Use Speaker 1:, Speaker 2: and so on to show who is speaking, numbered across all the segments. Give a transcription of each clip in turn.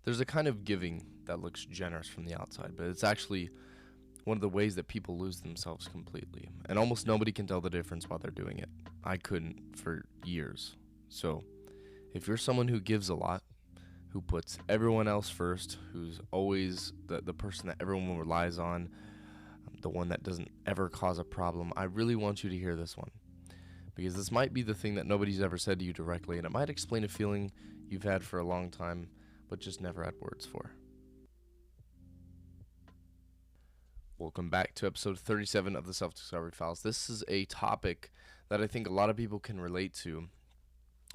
Speaker 1: There's a kind of giving that looks generous from the outside, but it's actually one of the ways that people lose themselves completely. And almost nobody can tell the difference while they're doing it. I couldn't for years. So, if you're someone who gives a lot, who puts everyone else first, who's always the person that everyone relies on, the one that doesn't ever cause a problem, I really want you to hear this one. Because this might be the thing that nobody's ever said to you directly, and it might explain a feeling you've had for a long time, but just never had words for. Welcome back to episode 37 of the Self-Discovery Files. This is a topic that I think a lot of people can relate to,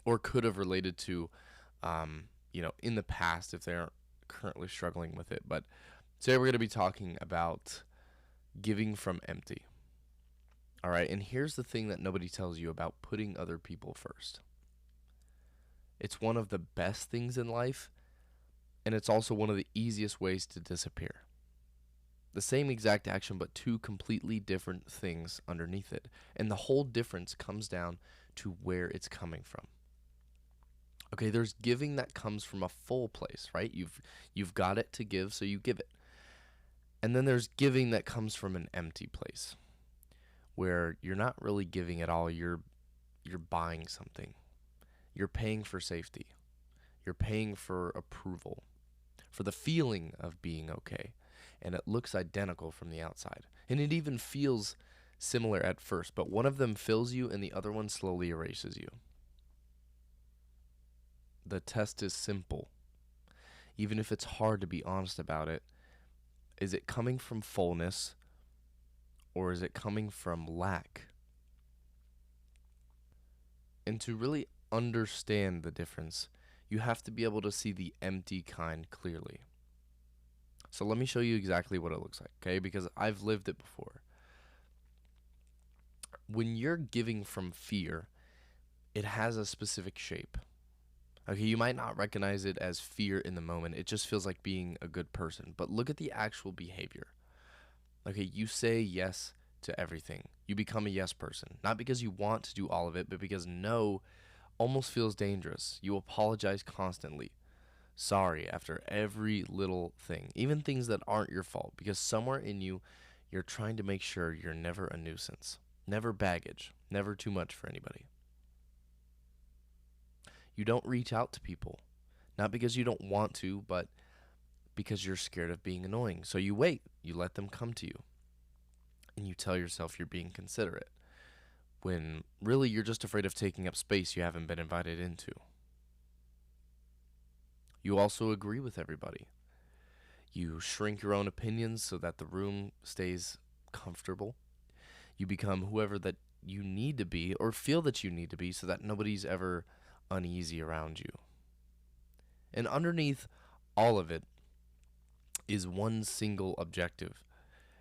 Speaker 1: or could have related to, in the past if they aren't currently struggling with it. But today we're going to be talking about giving from empty. All right, and here's the thing that nobody tells you about putting other people first. It's one of the best things in life, and it's also one of the easiest ways to disappear. The same exact action, but two completely different things underneath it. And the whole difference comes down to where it's coming from. Okay, there's giving that comes from a full place, right? You've got it to give, so you give it. And then there's giving that comes from an empty place, where you're not really giving at all. You're buying something. You're paying for safety. You're paying for approval, for the feeling of being okay. And it looks identical from the outside. And it even feels similar at first, but one of them fills you and the other one slowly erases you. The test is simple. Even if it's hard to be honest about it, is it coming from fullness or is it coming from lack? And to really understand the difference, you have to be able to see the empty kind clearly. So let me show you exactly what it looks like, okay? Because I've lived it before. When you're giving from fear, it has a specific shape. Okay, you might not recognize it as fear in the moment. It just feels like being a good person. But look at the actual behavior. Okay, you say yes to everything. You become a yes person. Not because you want to do all of it, but because no almost feels dangerous. You apologize constantly. Sorry after every little thing, even things that aren't your fault, because somewhere in you, you're trying to make sure you're never a nuisance, never baggage, never too much for anybody. You don't reach out to people, not because you don't want to, but because you're scared of being annoying. So you wait, you let them come to you, and you tell yourself you're being considerate, when really you're just afraid of taking up space you haven't been invited into. You also agree with everybody. You shrink your own opinions so that the room stays comfortable. You become whoever that you need to be or feel that you need to be so that nobody's ever uneasy around you. And underneath all of it is one single objective,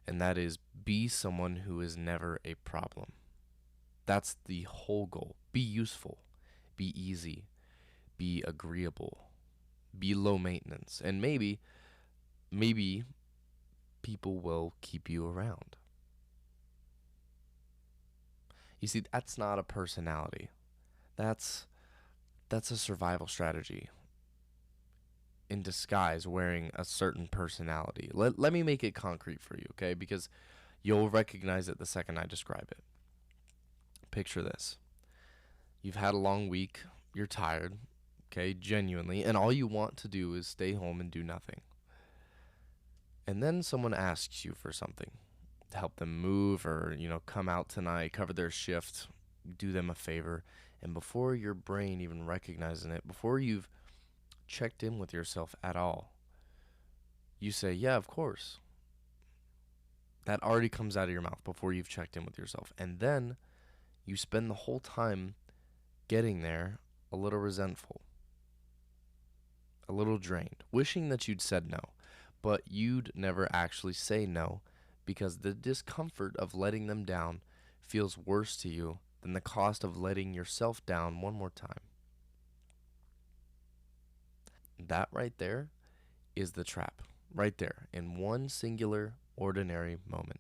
Speaker 1: and that is be someone who is never a problem. That's the whole goal. Be useful, be easy, be agreeable, be low maintenance, and maybe people will keep you around. You see, that's not a personality. That's a survival strategy in disguise, wearing a certain personality. Let me make it concrete for you, okay? Because you'll recognize it the second I describe it. Picture this. You've had a long week. You're tired, okay, genuinely, and all you want to do is stay home and do nothing. And then someone asks you for something to help them move or, come out tonight, cover their shift, do them a favor. And before your brain even recognizes it, before you've checked in with yourself at all, you say, yeah, of course. That already comes out of your mouth before you've checked in with yourself. And then you spend the whole time getting there a little resentful, a little drained, wishing that you'd said no, but you'd never actually say no because the discomfort of letting them down feels worse to you than the cost of letting yourself down one more time. That right there is the trap, right there, in one singular, ordinary moment.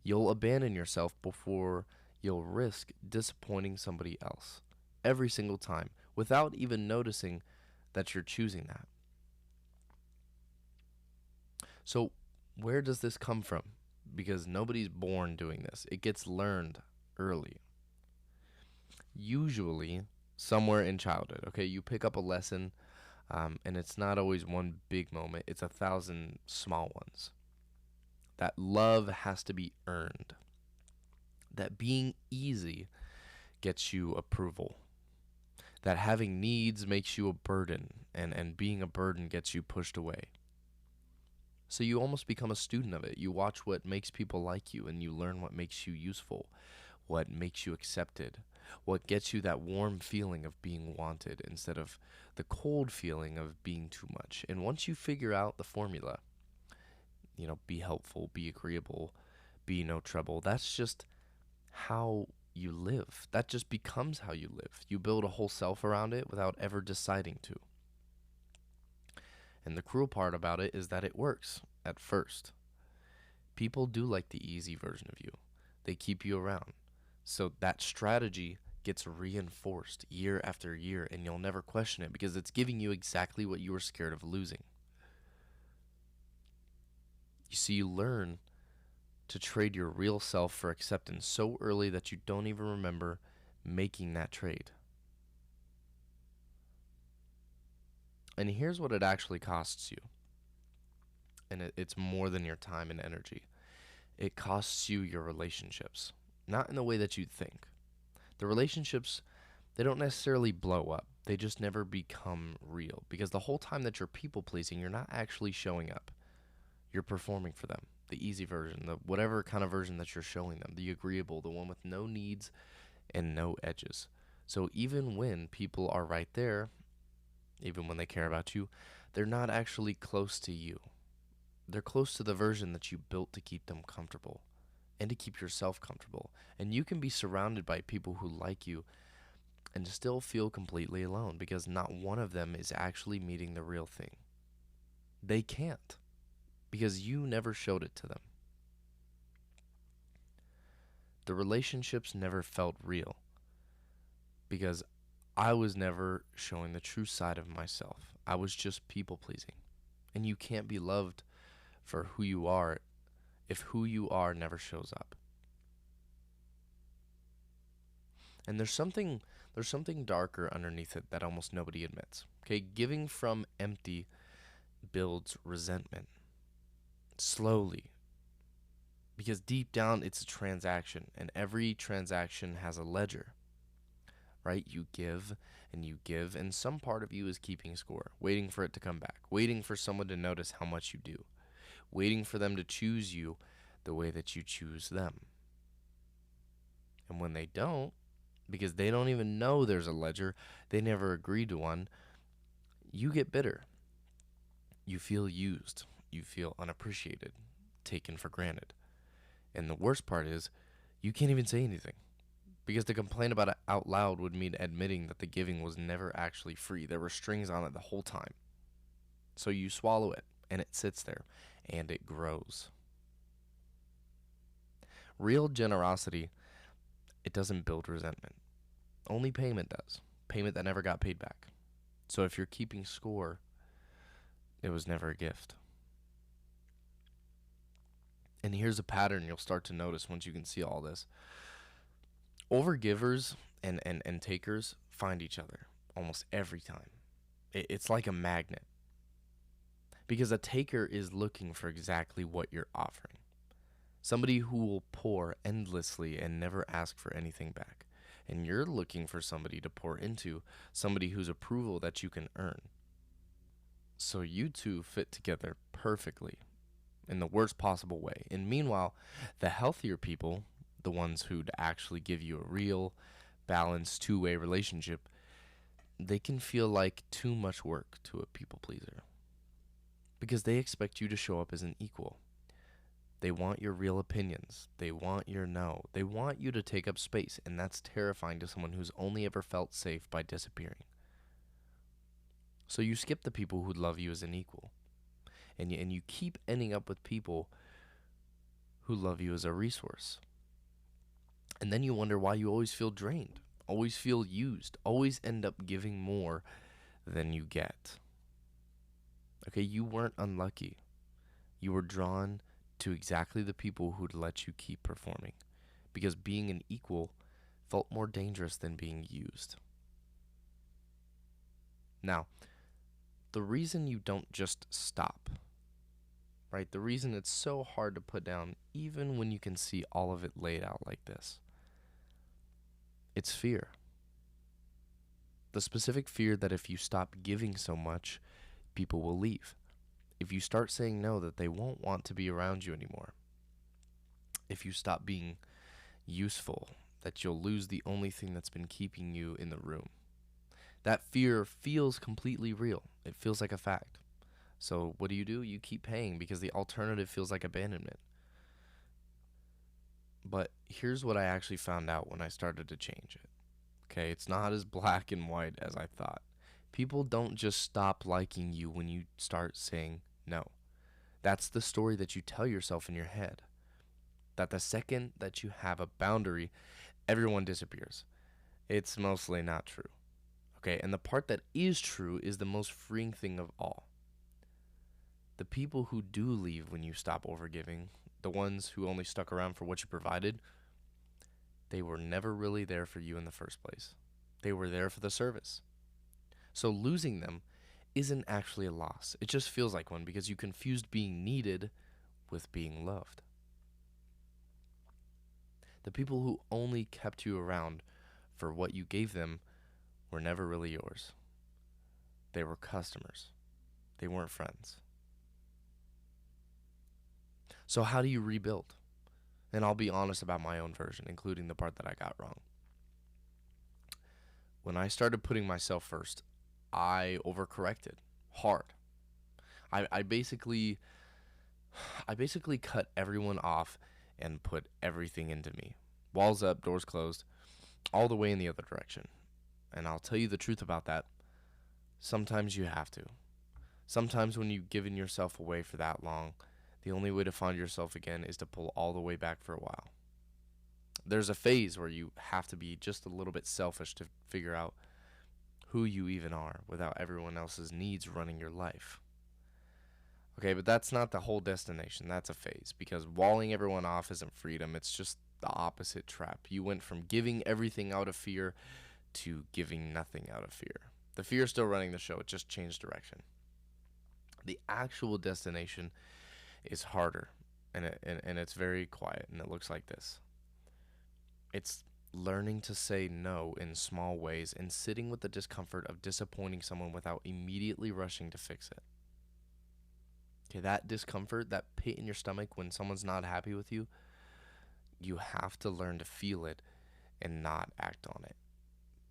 Speaker 1: You'll abandon yourself before you'll risk disappointing somebody else, every single time, without even noticing that you're choosing that. So, where does this come from? Because nobody's born doing this, it gets learned early. Usually, somewhere in childhood, okay? You pick up a lesson, and it's not always one big moment, it's 1,000 small ones. That love has to be earned, that being easy gets you approval, that having needs makes you a burden, and being a burden gets you pushed away. So you almost become a student of it. You watch what makes people like you, and you learn what makes you useful, what makes you accepted, what gets you that warm feeling of being wanted instead of the cold feeling of being too much. And once you figure out the formula, be helpful, be agreeable, be no trouble, that's just how you live. That just becomes how you live. You build a whole self around it without ever deciding to. And the cruel part about it is that it works at first. People do like the easy version of you, they keep you around. So that strategy gets reinforced year after year, and you'll never question it because it's giving you exactly what you were scared of losing. You see, you learn to trade your real self for acceptance so early that you don't even remember making that trade. And here's what it actually costs you. And it's more than your time and energy. It costs you your relationships. Not in the way that you think. The relationships, they don't necessarily blow up. They just never become real. Because the whole time that you're people pleasing, you're not actually showing up. You're performing for them. The easy version, the whatever kind of version that you're showing them. The agreeable, the one with no needs and no edges. So even when people are right there, even when they care about you, they're not actually close to you. They're close to the version that you built to keep them comfortable and to keep yourself comfortable. And you can be surrounded by people who like you and still feel completely alone because not one of them is actually meeting the real thing. They can't because you never showed it to them. The relationships never felt real because I was never showing the true side of myself. I was just people pleasing. And you can't be loved for who you are if who you are never shows up. And there's something darker underneath it that almost nobody admits. Okay, giving from empty builds resentment slowly. Because deep down it's a transaction and every transaction has a ledger. Right? You give, and some part of you is keeping score, waiting for it to come back, waiting for someone to notice how much you do, waiting for them to choose you the way that you choose them. And when they don't, because they don't even know there's a ledger, they never agreed to one, you get bitter. You feel used. You feel unappreciated, taken for granted. And the worst part is, you can't even say anything. Because to complain about it out loud would mean admitting that the giving was never actually free. There were strings on it the whole time. So you swallow it, and it sits there, and it grows. Real generosity, it doesn't build resentment. Only payment does. Payment that never got paid back. So if you're keeping score, it was never a gift. And here's a pattern you'll start to notice once you can see all this. Overgivers and takers find each other almost every time. It's like a magnet. Because a taker is looking for exactly what you're offering. Somebody who will pour endlessly and never ask for anything back. And you're looking for somebody to pour into, somebody whose approval that you can earn. So you two fit together perfectly in the worst possible way. And meanwhile, the healthier people, the ones who'd actually give you a real, balanced, two-way relationship, they can feel like too much work to a people pleaser. Because they expect you to show up as an equal. They want your real opinions. They want your no. They want you to take up space, and that's terrifying to someone who's only ever felt safe by disappearing. So you skip the people who love you as an equal. And you keep ending up with people who love you as a resource. And then you wonder why you always feel drained, always feel used, always end up giving more than you get. Okay, you weren't unlucky. You were drawn to exactly the people who'd let you keep performing, because being an equal felt more dangerous than being used. Now, the reason you don't just stop, right? The reason it's so hard to put down, even when you can see all of it laid out like this, it's fear. The specific fear that if you stop giving so much, people will leave. If you start saying no, that they won't want to be around you anymore. If you stop being useful, that you'll lose the only thing that's been keeping you in the room. That fear feels completely real. It feels like a fact. So what do? You keep paying because the alternative feels like abandonment. But here's what I actually found out when I started to change it. Okay, it's not as black and white as I thought. People don't just stop liking you when you start saying no. That's the story that you tell yourself in your head. That the second that you have a boundary, everyone disappears. It's mostly not true. Okay, and the part that is true is the most freeing thing of all. The people who do leave when you stop overgiving, the ones who only stuck around for what you provided, they were never really there for you in the first place. They were there for the service. So losing them isn't actually a loss. It just feels like one because you confused being needed with being loved. The people who only kept you around for what you gave them were never really yours. They were customers. They weren't friends. So how do you rebuild? And I'll be honest about my own version, including the part that I got wrong. When I started putting myself first, I overcorrected hard. I basically cut everyone off and put everything into me. Walls up, doors closed, all the way in the other direction. And I'll tell you the truth about that. Sometimes you have to. Sometimes when you've given yourself away for that long, the only way to find yourself again is to pull all the way back for a while. There's a phase where you have to be just a little bit selfish to figure out who you even are without everyone else's needs running your life. Okay, but that's not the whole destination. That's a phase because walling everyone off isn't freedom. It's just the opposite trap. You went from giving everything out of fear to giving nothing out of fear. The fear is still running the show. It just changed direction. The actual destination is harder, and it's very quiet, and it looks like this. It's learning to say no in small ways and sitting with the discomfort of disappointing someone without immediately rushing to fix it. Okay, that discomfort, that pit in your stomach when someone's not happy with you, you have to learn to feel it and not act on it.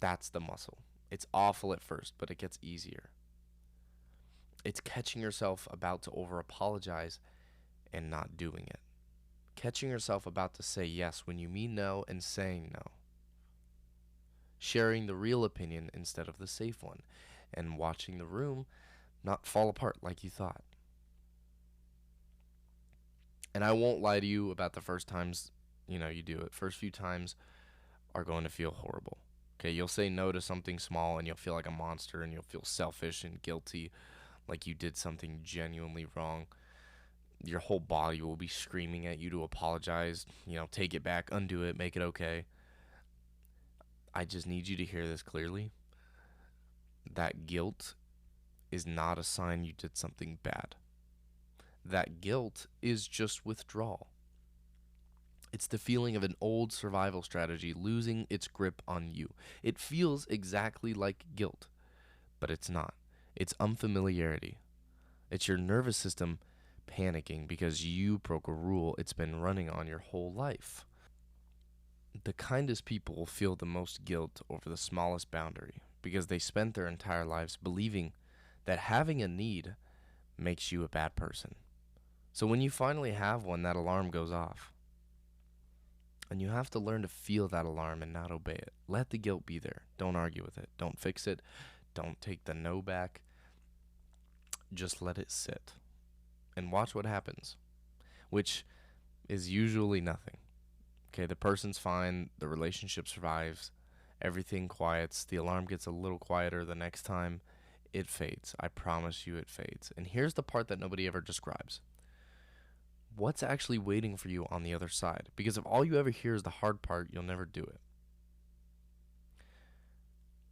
Speaker 1: That's the muscle. It's awful at first, but it gets easier. It's catching yourself about to over apologize and not doing it. Catching yourself about to say yes when you mean no and saying no. Sharing the real opinion instead of the safe one. And watching the room not fall apart like you thought. And I won't lie to you about the first times, you do it. First few times are going to feel horrible. Okay, you'll say no to something small and you'll feel like a monster and you'll feel selfish and guilty, like you did something genuinely wrong. Your whole body will be screaming at you to apologize, take it back, undo it, make it okay. I just need you to hear this clearly. That guilt is not a sign you did something bad. That guilt is just withdrawal. It's the feeling of an old survival strategy losing its grip on you. It feels exactly like guilt, but it's not. It's unfamiliarity. It's your nervous system panicking because you broke a rule it's been running on your whole life. The kindest people feel the most guilt over the smallest boundary because they spent their entire lives believing that having a need makes you a bad person. So when you finally have one, that alarm goes off. And you have to learn to feel that alarm and not obey it. Let the guilt be there. Don't argue with it. Don't fix it. Don't take the no back. Just let it sit. And watch what happens. Which is usually nothing. Okay, the person's fine. The relationship survives. Everything quiets. The alarm gets a little quieter the next time. It fades. I promise you it fades. And here's the part that nobody ever describes. what's actually waiting for you on the other side. Because if all you ever hear is the hard part, you'll never do it.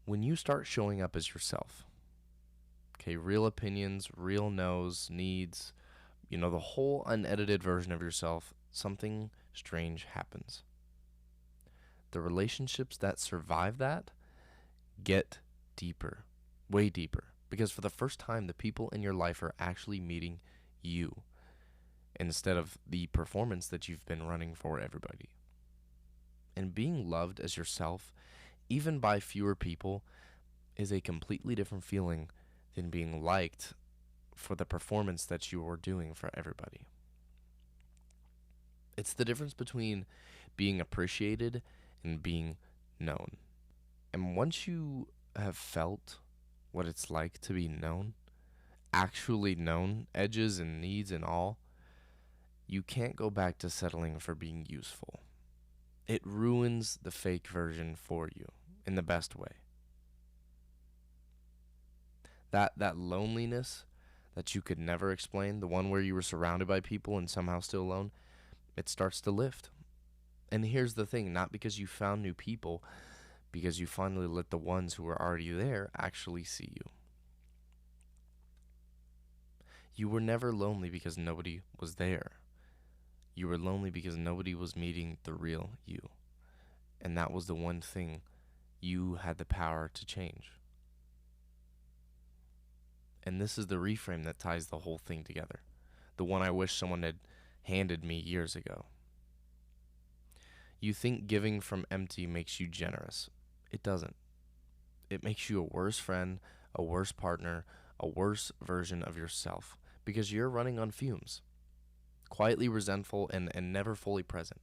Speaker 1: When you start showing up as yourself, okay, real opinions, real no's, needs, the whole unedited version of yourself, something strange happens. The relationships that survive that get deeper, way deeper, because for the first time, the people in your life are actually meeting you instead of the performance that you've been running for everybody. And being loved as yourself, even by fewer people, is a completely different feeling than being liked for the performance that you are doing for everybody. It's the difference between being appreciated and being known. And once you have felt what it's like to be known, actually known, edges and needs and all, you can't go back to settling for being useful. It ruins the fake version for you in the best way. That loneliness that you could never explain, the one where you were surrounded by people and somehow still alone, it starts to lift. And here's the thing, not because you found new people, because you finally let the ones who were already there actually see you. You were never lonely because nobody was there. You were lonely because nobody was meeting the real you. And that was the one thing you had the power to change. And this is the reframe that ties the whole thing together. The one I wish someone had handed me years ago. You think giving from empty makes you generous. It doesn't. It makes you a worse friend, a worse partner, a worse version of yourself, because you're running on fumes, quietly resentful and never fully present.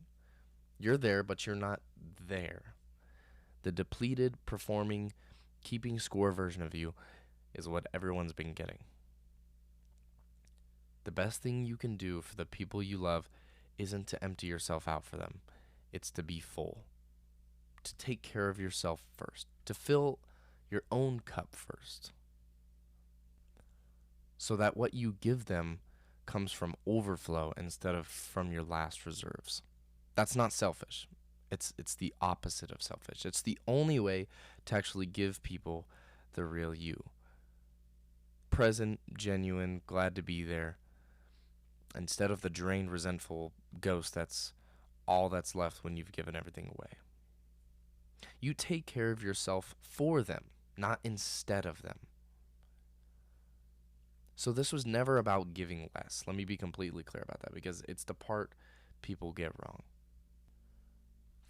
Speaker 1: You're there, but you're not there. The depleted, performing, keeping score version of you is what everyone's been getting. The best thing you can do for the people you love isn't to empty yourself out for them. It's to be full. To take care of yourself first. To fill your own cup first. So that what you give them comes from overflow instead of from your last reserves. That's not selfish. It's the opposite of selfish. It's the only way to actually give people the real you. Present, genuine, glad to be there, instead of the drained, resentful ghost that's all that's left when you've given everything away. You take care of yourself for them, not instead of them. So this was never about giving less. Let me be completely clear about that, because it's the part people get wrong.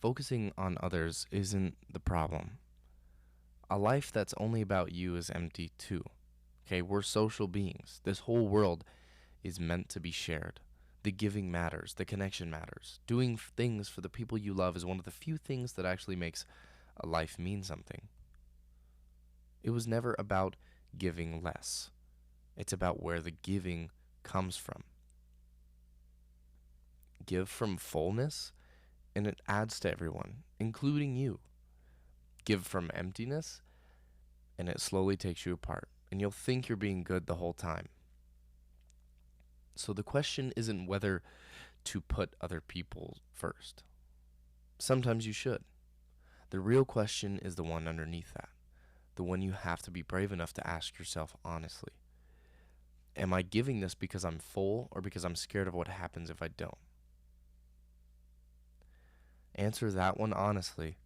Speaker 1: Focusing on others isn't the problem. A life that's only about you is empty too. Okay, we're social beings. This whole world is meant to be shared. The giving matters. The connection matters. Doing things for the people you love is one of the few things that actually makes a life mean something. It was never about giving less. It's about where the giving comes from. Give from fullness, and it adds to everyone, including you. Give from emptiness, and it slowly takes you apart. And you'll think you're being good the whole time. So the question isn't whether to put other people first. Sometimes you should. The real question is the one underneath that. The one you have to be brave enough to ask yourself honestly. Am I giving this because I'm full or because I'm scared of what happens if I don't? Answer that one honestly,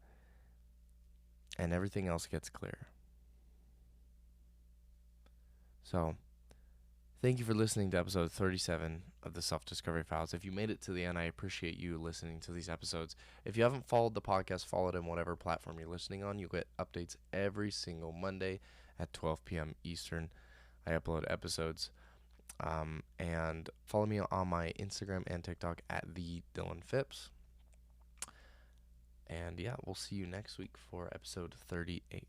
Speaker 1: and everything else gets clearer. So, thank you for listening to episode 37 of the Self-Discovery Files. If you made it to the end, I appreciate you listening to these episodes. If you haven't followed the podcast, follow it in whatever platform you're listening on. You'll get updates every single Monday at 12 p.m. Eastern. I upload episodes. And follow me on my Instagram and TikTok at the Dylan Phipps. And yeah, we'll see you next week for episode 38.